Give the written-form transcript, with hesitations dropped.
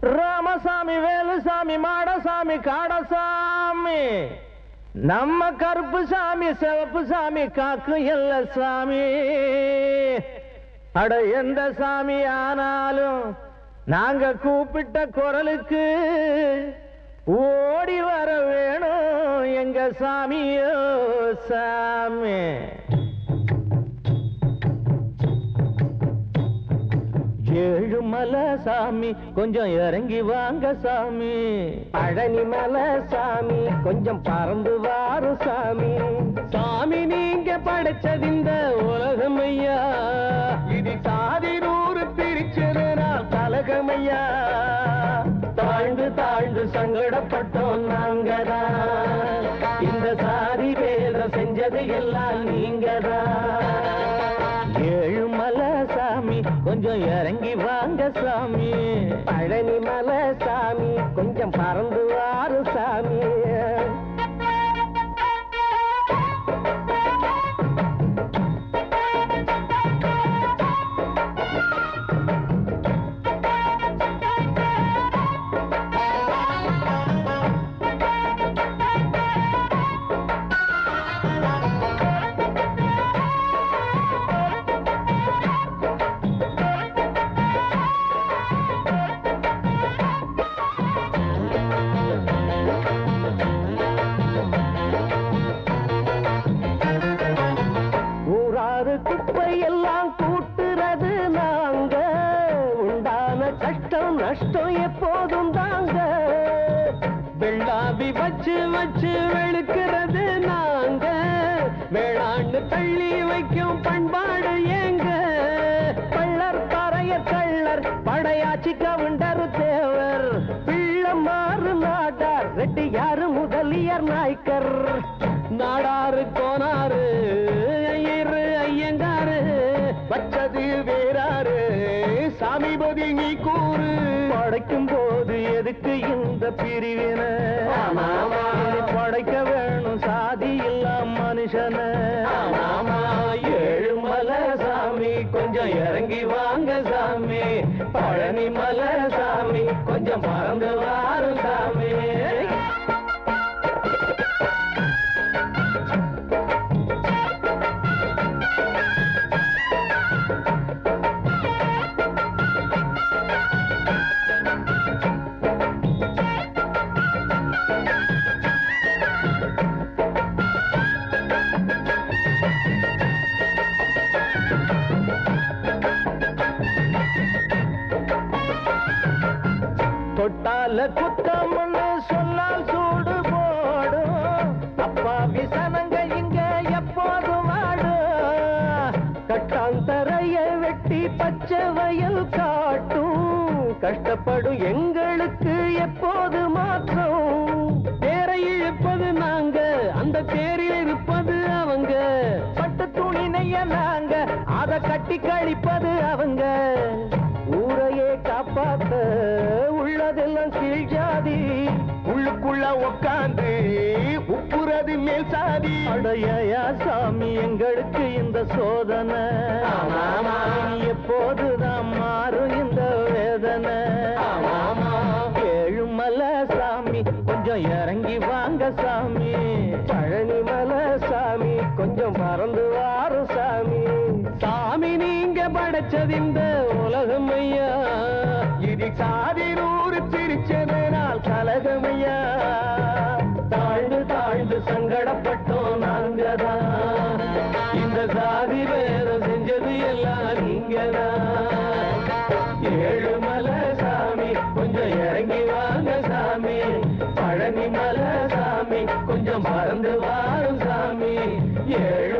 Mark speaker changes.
Speaker 1: ராமசாமி வேலுசாமி மாடசாமி காடசாமி நம்ம கருப்பு சாமி சிவப்பு சாமி காக்கு எல்ல சாமி அட எந்த சாமி ஆனாலும் நாங்க கூப்பிட்ட குரலுக்கு ஓடி வர வேணும் எங்க சாமியோ சாமி. ஏழுமலை சாமி கொஞ்சம் இறங்கி வாங்க சாமி.
Speaker 2: பழனிமலை சாமி கொஞ்சம் பறந்து வாரு சாமி.
Speaker 1: சாமி நீங்க படைச்சது இந்த உலகம் ஐயா,
Speaker 2: இது சாதி நூறு பிரிச்சதுனால் கலகமையா.
Speaker 1: தாழ்ந்து தாழ்ந்து சங்கடப்பட்டோம் நாங்கதான், இந்த சாதி வேதம் செஞ்சது எல்லாம் நீங்கதான். ஏழுமலை சாமி கொஞ்சம் இறங்கி வாங்க சாமி.
Speaker 2: பழனிமலை சாமி கொஞ்சம் பறந்து வாரு சாமி. குப்பையெல்லாம் கூட்டுறது நாங்க, உண்டான கஷ்டம் நஷ்டம் எப்போதும் தாங்க.
Speaker 1: வெள்ளாவி வச்சு வச்சு வெளுக்கிறது நாங்க, வேளாண்டு தள்ளி வைக்கும் பண்பாடு ஏங்க.
Speaker 2: பள்ளர் பறைய கள்ளர் படையாச்சி கவுண்டர் தேவர், பிள்ளமாறு நாடார் ரெட்டியாரு முதலியர் நாய்க்கர்.
Speaker 1: நாடாரு கோனாரு ஐயரு ஐயங்காரு,
Speaker 2: வச்சது வேறாரு சாமிபதி நீ கூறு.
Speaker 1: படைக்கும் போது எதுக்கு இந்த பிரிவினை, படைக்க வேணும் சாதி இல்லாம மனுஷன. ஏழுமலை சாமி கொஞ்சம் இறங்கி வாங்க சாமி. பழனிமலை சாமி கொஞ்சம் பறந்து வாரு சாமி.
Speaker 2: தொட்டால குத்தம்னு சொன்னால் சூடு போடும், அப்பா விசனங்க இங்க எப்போதும் வாடும். கட்டாந்தரைய வெட்டி பச்சை வயல் காட்டும், கஷ்டப்படும் எங்களுக்கு எப்போது மாற்றம்.
Speaker 1: தேரை இழுப்பது நாங்க, அந்த தேரில் இருப்பது அவங்க.
Speaker 2: பட்டு துணி நெய்ய நாங்க, அதை கட்டி கழிப்பது அவங்க. ஊரையே காப்பாத்த உள்ளதெல்லாம் கீழ் ஜாதி, உள்ளுக்குள்ள உட்காந்து உப்புறது மேல் சாதி.
Speaker 1: அடையா சாமி எங்களுக்கு இந்த சோதனை, எப்போதுதான் மாறும் இந்த வேதனை. ஏழுமலை சாமி கொஞ்சம் இறங்கி வாங்க சாமி.
Speaker 2: பழனிமலை சாமி கொஞ்சம் பறந்து வாரு சாமி.
Speaker 1: சாமி நீங்க படைச்சது இந்த உலகம் ஐயா,
Speaker 2: இது சாதி நூறு பிரிச்சதனால் கலகமையா.
Speaker 1: தாழ்ந்து தாழ்ந்து சங்கடப்பட்டோம் நாங்கதான், இந்த சாதி வேதம் செஞ்சது எல்லாம் நீங்கதான். ஏழுமலை சாமி கொஞ்சம் இறங்கி வாங்க சாமி. பழனிமலை சாமி கொஞ்சம் மறந்து வாரும் சாமி. ஏழு